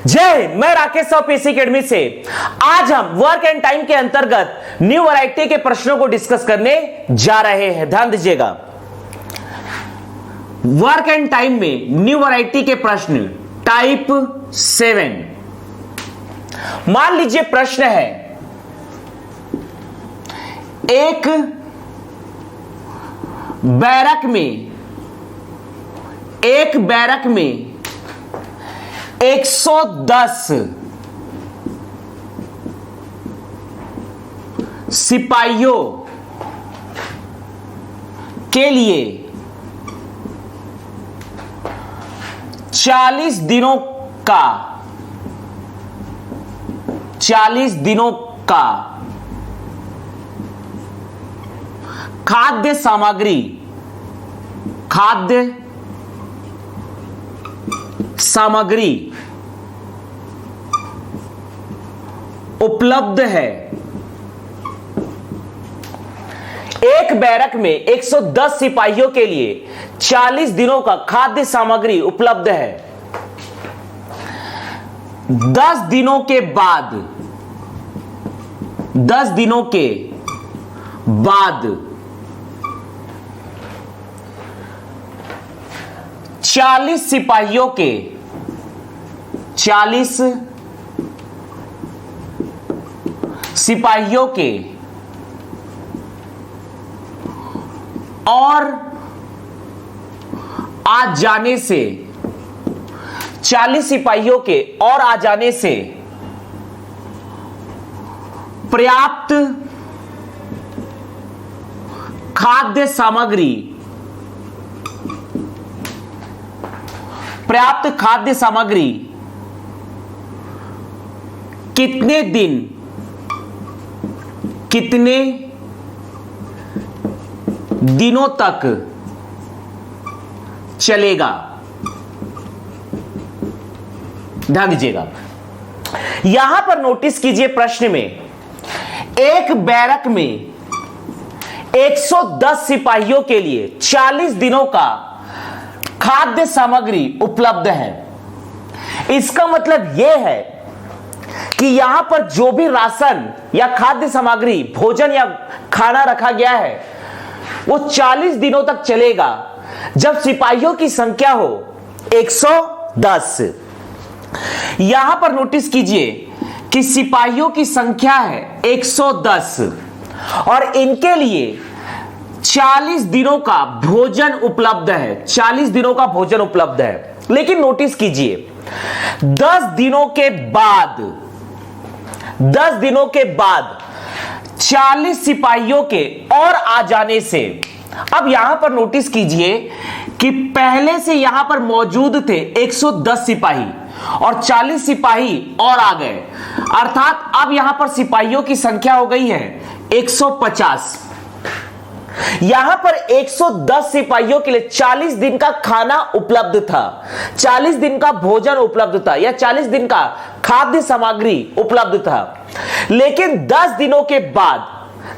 जय हिंद, मैं Rakesh PC academy से। आज हम वर्क एंड टाइम के अंतर्गत न्यू वैरायटी के प्रश्नों को डिस्कस करने जा रहे हैं। ध्यान दीजिएगा, वर्क एंड टाइम में न्यू वैरायटी के प्रश्न टाइप 7। मान लीजिए प्रश्न है, एक बैरक में 110 सिपाहियों के लिए 40 दिनों का खाद्य सामग्री उपलब्ध है। एक बैरक में 110 सिपाहियों के लिए 40 दिनों का खाद्य सामग्री उपलब्ध है। 10 दिनों के बाद 40 सिपाहियों के और आ जाने से 40 सिपाहियों के और आ जाने से पर्याप्त खाद्य सामग्री कितने दिनों तक चलेगा। ध्यान दीजिएगा, यहां पर नोटिस कीजिए, प्रश्न में एक बैरक में 110 सिपाहियों के लिए 40 दिनों का खाद्य सामग्री उपलब्ध है। इसका मतलब यह है कि यहां पर जो भी राशन या खाद्य सामग्री, भोजन या खाना रखा गया है वो 40 दिनों तक चलेगा जब सिपाहियों की संख्या हो 110। यहां पर नोटिस कीजिए कि सिपाहियों की संख्या है 110 और इनके लिए 40 दिनों का भोजन उपलब्ध है। 40 दिनों का भोजन उपलब्ध है, लेकिन नोटिस कीजिए 10 दिनों के बाद 40 सिपाहियों के और आ जाने से, अब यहां पर नोटिस कीजिए कि पहले से यहां पर मौजूद थे 110 सिपाही और 40 सिपाही और आ गए, अर्थात अब यहां पर सिपाहियों की संख्या हो गई है 150। यहां पर 110 सिपाहियों के लिए 40 दिन का खाना उपलब्ध था, 40 दिन का भोजन उपलब्ध था या 40 दिन का खाद्य सामग्री उपलब्ध था। लेकिन 10 दिनों के बाद,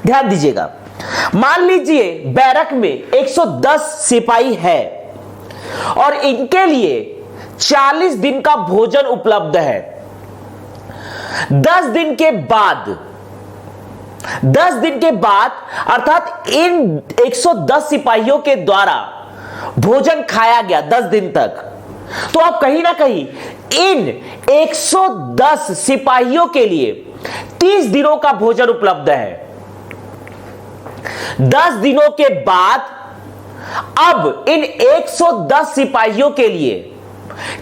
ध्यान दीजिएगा, मान लीजिए बैरक में 110 सिपाही है और इनके लिए 40 दिन का भोजन उपलब्ध है। 10 दिन के बाद अर्थात इन 110 सिपाहियों के द्वारा भोजन खाया गया 10 दिन तक, तो अब कहीं ना कहीं इन 110 सिपाहियों के लिए 30 दिनों का भोजन उपलब्ध है। 10 दिनों के बाद अब इन 110 सिपाहियों के लिए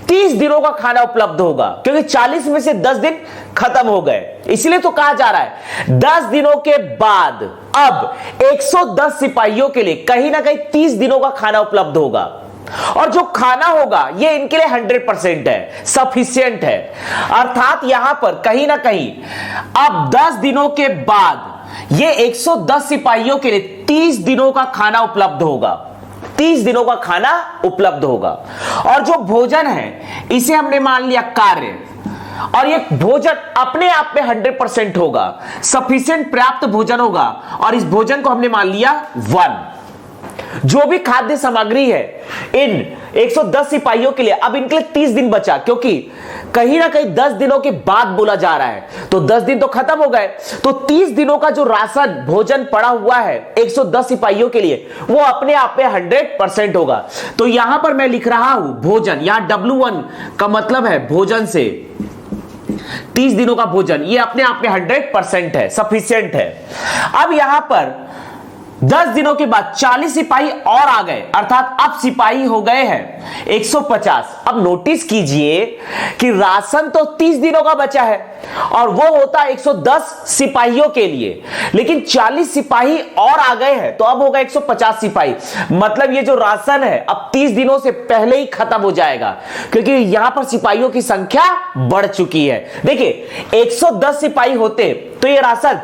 30 दिनों का खाना उपलब्ध होगा, क्योंकि 40 में से 10 दिन खत्म हो गए, इसलिए तो कहा जा रहा है 10 दिनों के बाद अब 110 सिपाहियों के लिए कहीं ना कहीं 30 दिनों का खाना उपलब्ध होगा। और जो खाना होगा ये इनके लिए 100% है, सफिशिएंट है, अर्थात यहां पर कहीं ना कहीं अब 10 दिनों के बाद ये 110 सिपाहियों के लिए 30 दिनों का खाना उपलब्ध होगा। 30 दिनों का खाना उपलब्ध होगा और जो भोजन है इसे हमने मान लिया कार्य, और ये भोजन अपने आप में 100% होगा, सफिशिएंट पर्याप्त भोजन होगा, और इस भोजन को हमने मान लिया 1। जो भी खाद्य सामग्री है इन 110 सिपाहियों के लिए अब इनके लिए 30 दिन बचा, क्योंकि कहीं ना कहीं 10 दिनों के बाद बोला जा रहा है, तो 10 दिन तो खत्म हो गए, तो 30 दिनों का जो राशन भोजन पड़ा हुआ है 110 सिपाहियों के लिए वो अपने आप में 100% होगा। तो यहां पर मैं लिख रहा हूं भोजन, यहां W1 का मतलब है भोजन से 30 दिनों का भोजन, ये अपने आप में 100% है, सफिशिएंट है। अब यहां पर 10 दिनों के बाद 40 सिपाही और आ गए, अर्थात अब सिपाही हो गए हैं 150। अब नोटिस कीजिए कि राशन तो 30 दिनों का बचा है और वो होता 110 सिपाहियों के लिए, लेकिन 40 सिपाही और आ गए हैं, तो अब होगा 150 सिपाही। मतलब ये जो राशन है अब 30 दिनों से पहले ही खत्म हो जाएगा, क्योंकि यहां पर सिपाहियों की संख्या बढ़ चुकी है। देखिए 110 सिपाही होते तो ये राशन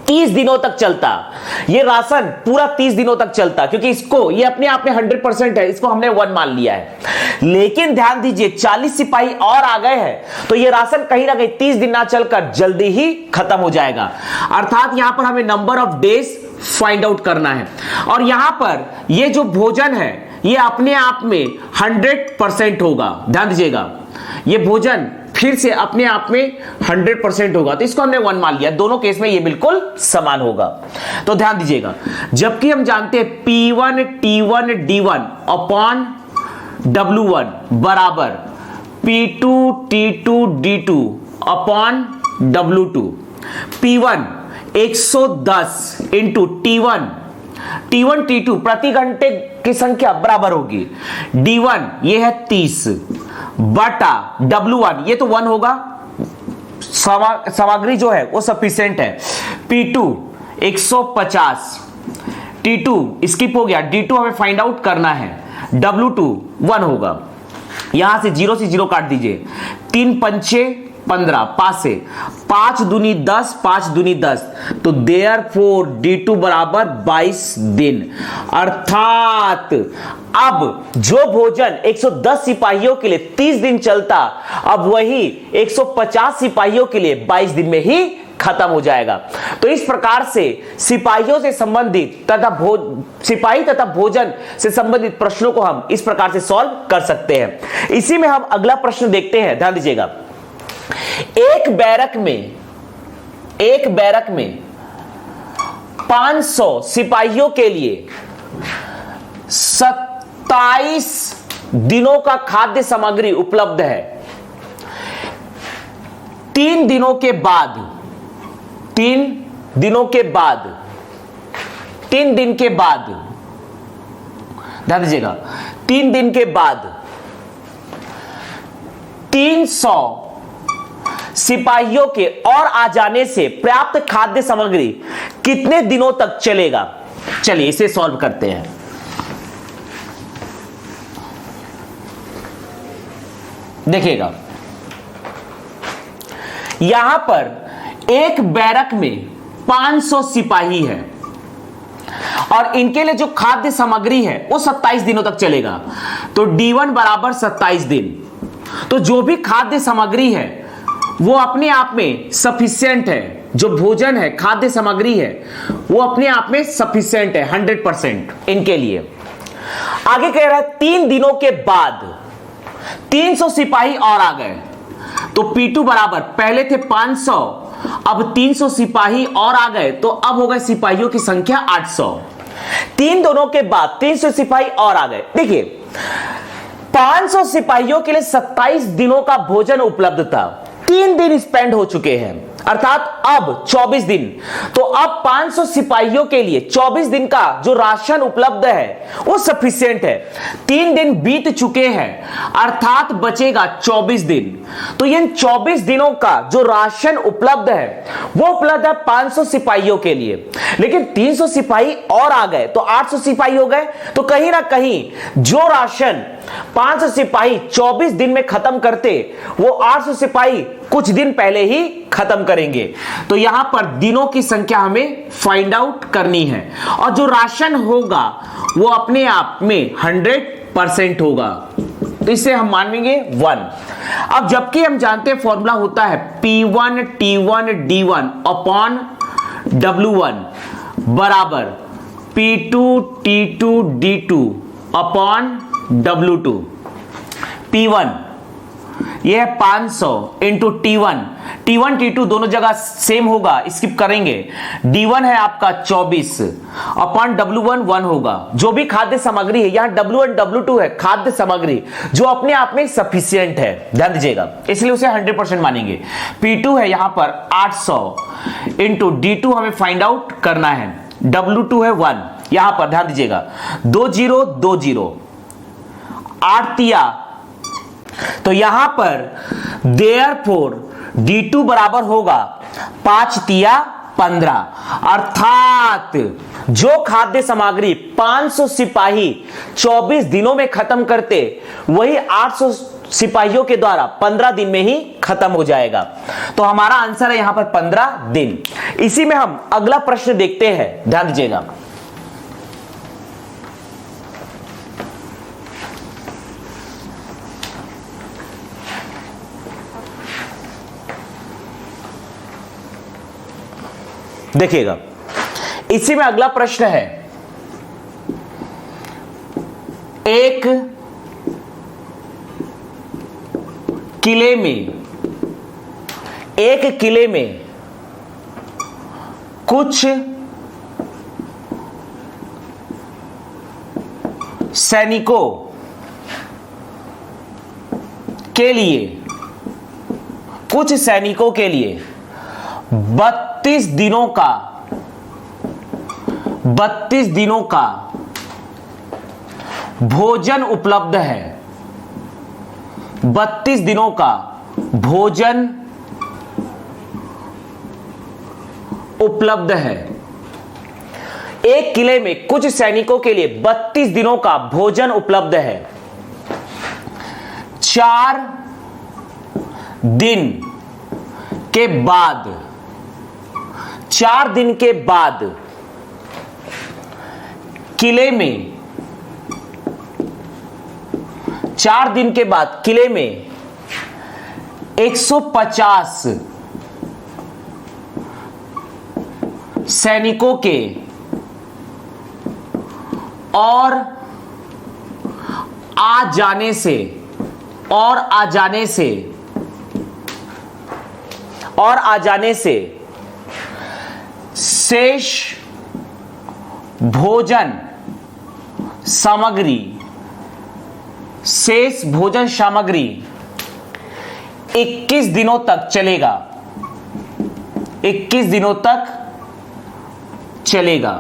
30 दिनों तक चलता, ये राशन पूरा 30 दिनों तक चलता, क्योंकि इसको ये अपने आप में 100% है, इसको हमने 1 मान लिया है। लेकिन ध्यान दीजिए 40 सिपाही और आ गए हैं, तो ये राशन कहीं ना कहीं 30 दिन ना चलकर जल्दी ही खत्म हो जाएगा। अर्थात यहां पर हमें number of days find out करना है, और यहां पर ये जो भोजन है ये अपने आप में 100% होगा। ध्यान दीजिएगा, ये भोजन फिर से अपने आप में 100% होगा, तो इसको हमने 1 मान लिया। दोनों केस में ये बिल्कुल समान होगा। तो ध्यान दीजिएगा, जबकि हम जानते हैं P1 T1 D1 upon W1 बराबर P2 T2 D2 upon W2। P1 110 into T1 T2 प्रति घंटे की संख्या बराबर होगी D1 ये है 30 बटा W1 ये तो 1 होगा, सामग्री जो है वो सफिशिएंट है। P2 150, T2 स्किप हो गया, D2 हमें फाइंड आउट करना है, W2 1 होगा। यहां से 0 से 0 काट दीजिए, 3 पंचे 15, 5 से 5 दूनी 10, 5 दूनी 10, तो देयरफॉर D2 बराबर 22 दिन। अर्थात अब जो भोजन 110 सिपाहियों के लिए 30 दिन चलता, अब वही 150 सिपाहियों के लिए 22 दिन में ही खत्म हो जाएगा। तो इस प्रकार से सिपाहियों से संबंधित तथा सिपाही तथा भोजन से संबंधित प्रश्नों को हम इस प्रकार से सॉल्व कर सकते हैं। इसी में हम अगला प्रश्न देखते हैं। ध्यान दीजिएगा, एक बैरक में 500 सिपाहियों के लिए 27 दिनों का खाद्य सामग्री उपलब्ध है। 3 दिनों के बाद 3 दिन के बाद ध्यान दीजिएगा, 3 दिन के बाद 300 सिपाहियों के और आ जाने से प्राप्त खाद्य सामग्री कितने दिनों तक चलेगा। चलिए इसे सॉल्व करते हैं। देखिएगा, यहां पर एक बैरक में 500 सिपाही है और इनके लिए जो खाद्य सामग्री है वो 27 दिनों तक चलेगा, तो D1 बराबर 27 दिन। तो जो भी खाद्य सामग्री है वो अपने आप में सफिशिएंट है, जो भोजन है खाद्य सामग्री है वो अपने आप में सफिशिएंट है 100% इनके लिए। आगे कह रहा है 3 दिनों के बाद 300 सिपाही और आ गए, तो P2 बराबर पहले थे 500, अब 300 सिपाही और आ गए, तो अब हो गए सिपाहियों की संख्या 800। 3 दिनों के बाद 300 सिपाही और आ गए। देखिए 500 सिपाहियों के लिए 27 दिनों का भोजन उपलब्ध था, 3 दिन स्पेंड हो चुके हैं, अर्थात अब 24 दिन। तो अब 500 सिपाहियों के लिए 24 दिन का जो राशन उपलब्ध है वो सफिशिएंट है। 3 दिन बीत चुके हैं, अर्थात बचेगा 24 दिन। तो इन 24 दिनों का जो राशन उपलब्ध है वो उपलब्ध है 500 सिपाहियों के लिए, लेकिन 300 सिपाही और आ गए तो 800 सिपाही हो गए। तो कहीं ना कहीं जो राशन 500 सिपाही 24 दिन में खत्म करते वो 800 सिपाही कुछ दिन पहले ही खत्म करेंगे। तो यहां पर दिनों की संख्या हमें फाइंड आउट करनी है और जो राशन होगा वो अपने आप में 100% होगा, तो इसे हम मानेंगे 1। अब जबकि हम जानते हैं फॉर्मूला होता है P1 T1 D1 upon W1 बराबर P2 T2 D2 upon W2, P1 ये है 500 इंटू T1, T1 T2 दोनों जगह सेम होगा, स्किप करेंगे। D1 है आपका 24 अपॉन W1 1 होगा। जो भी खाद्य सामग्री है, यहां W1 W2 है खाद्य सामग्री जो अपने आप में सफिशियंट है, ध्यान दीजिएगा, इसलिए उसे 100% मानेंगे। P2 है यहां पर 800 इंटू D2 हमें फाइंड आउट करना है, W2 है 1, यहां पर ध्यान दीजिएगा 2 0 2 0 8 तिया, तो यहां पर देयरफॉर D2 बराबर होगा 5 तिया 15, अर्थात जो खाद्य सामग्री 500 सिपाही 24 दिनों में खत्म करते, वही 800 सिपाहियों के द्वारा 15 दिन में ही खत्म हो जाएगा। तो हमारा आंसर है यहां पर 15 दिन। इसी में हम अगला प्रश्न देखते हैं, ध्यान दीजिएगा। देखिएगा, इसी में अगला प्रश्न है, एक किले में कुछ सैनिकों के लिए 32 दिनों का भोजन उपलब्ध है। 32 दिनों का भोजन उपलब्ध है। एक किले में कुछ सैनिकों के लिए 32 दिनों का भोजन उपलब्ध है। 4 दिन के बाद 4 दिन के बाद किले में 4 दिन के बाद किले में 150 सैनिकों के और आ जाने से शेष भोजन सामग्री 21 दिनों तक चलेगा। 21 दिनों तक चलेगा।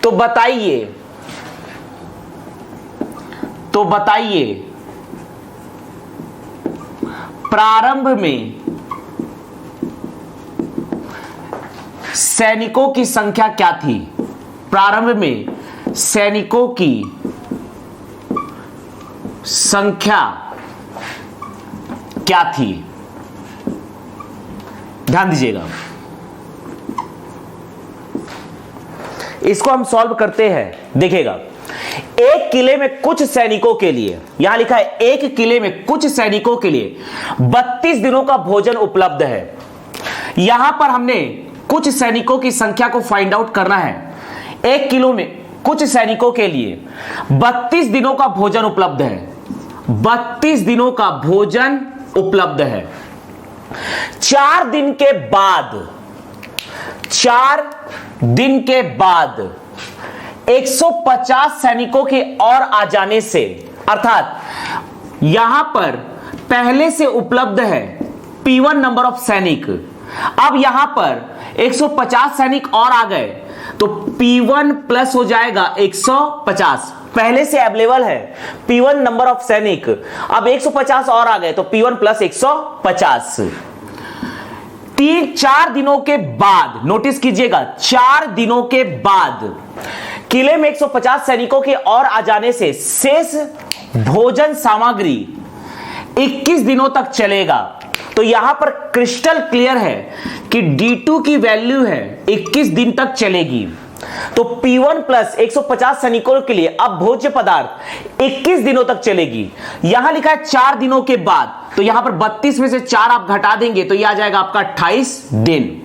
तो बताइए प्रारंभ में सैनिकों की संख्या क्या थी? प्रारंभ में सैनिकों की संख्या क्या थी? ध्यान दीजिएगा, इसको हम सॉल्व करते हैं। देखिएगा, एक किले में कुछ सैनिकों के लिए, यहां लिखा है एक किले में कुछ सैनिकों के लिए 32 दिनों का भोजन उपलब्ध है। यहां पर हमने कुछ सैनिकों की संख्या को फाइंड आउट करना है। एक किलो में कुछ सैनिकों के लिए 32 दिनों का भोजन उपलब्ध है। 32 दिनों का भोजन उपलब्ध है। 4 दिन के बाद 150 सैनिकों के और आ जाने से, अर्थात यहां पर पहले से उपलब्ध है P1 नंबर ऑफ सैनिक, अब यहां पर 150 सैनिक और आ गए तो P1 प्लस हो जाएगा 150, पहले से अवेलेबल है P1 नंबर ऑफ सैनिक, अब 150 और आ गए तो P1 प्लस 150। 4 दिनों के बाद, नोटिस कीजिएगा, 4 दिनों के बाद किले में 150 सैनिकों के और आ जाने से शेष भोजन सामग्री 21 दिनों तक चलेगा। तो यहां पर क्रिस्टल क्लियर है कि D2 की वैल्यू है 21 दिन तक चलेगी। तो P1 प्लस 150 सैनिकों के लिए अब भोज्य पदार्थ 21 दिनों तक चलेगी। यहां लिखा है 4 दिनों के बाद, तो यहां पर 32 में से 4 आप घटा देंगे तो यह आ जाएगा आपका 28 दिन।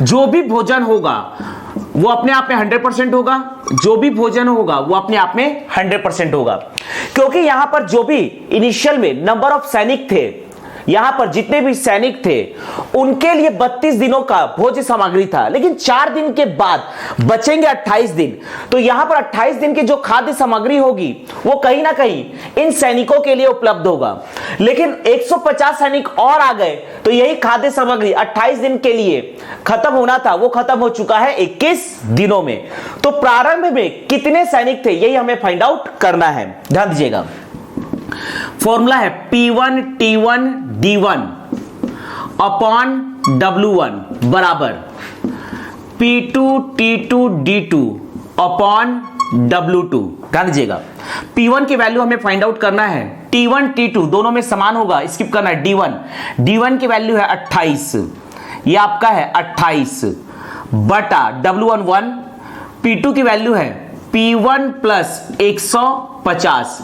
जो भी भोजन होगा वो अपने आप में 100% होगा, जो भी भोजन होगा वो अपने आप में 100% होगा, क्योंकि यहां पर जो भी इनिशियल में नंबर ऑफ सैनिक थे, यहां पर जितने भी सैनिक थे उनके लिए 32 दिनों का भोज्य सामग्री था, लेकिन 4 दिन के बाद बचेंगे 28 दिन। तो यहां पर 28 दिन की जो खाद्य सामग्री होगी वो कहीं ना कहीं इन सैनिकों के लिए उपलब्ध होगा, लेकिन 150 सैनिक और आ गए तो यही खाद्य सामग्री 28 दिन के लिए खत्म होना था वो खत्म हो चुका है 21 दिनों में। तो प्रारंभ में कितने सैनिक थे यही हमें फाइंड आउट करना है। ध्यान दीजिएगा, फॉर्मूला है P1 T1 D1 upon W1 बराबर P2 T2 D2 upon W2। ध्यान दीजिएगा, P1 की वैल्यू हमें फाइंड आउट करना है, T1 T2 दोनों में समान होगा, स्किप करना है। D1 की वैल्यू है 28, ये आपका है 28 बटा W1 1, P2 की वैल्यू है P1 प्लस 150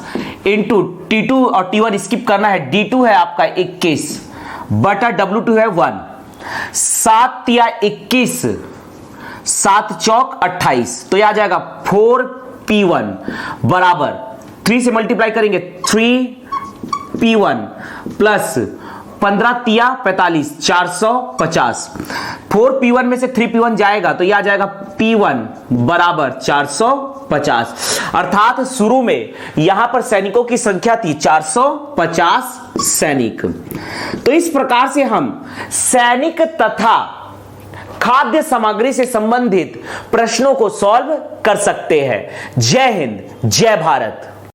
इंटू T2 और T1 स्किप करना है, D2 है आपका 21 बटा W2 है 1, 7 या 21, 7 चौक 28, तो यह आ जाएगा 4P1 बराबर 3 से मल्टीप्लाई करेंगे 3P1 प्लस 15 तिया 45, 450। 4P1 में से 3P1 जाएगा तो यह आ जाएगा P1 बराबर 450, अर्थात शुरू में यहां पर सैनिकों की संख्या थी 450 सैनिक। तो इस प्रकार से हम सैनिक तथा खाद्य सामग्री से संबंधित प्रश्नों को सॉल्व कर सकते हैं। जय हिंद, जय भारत।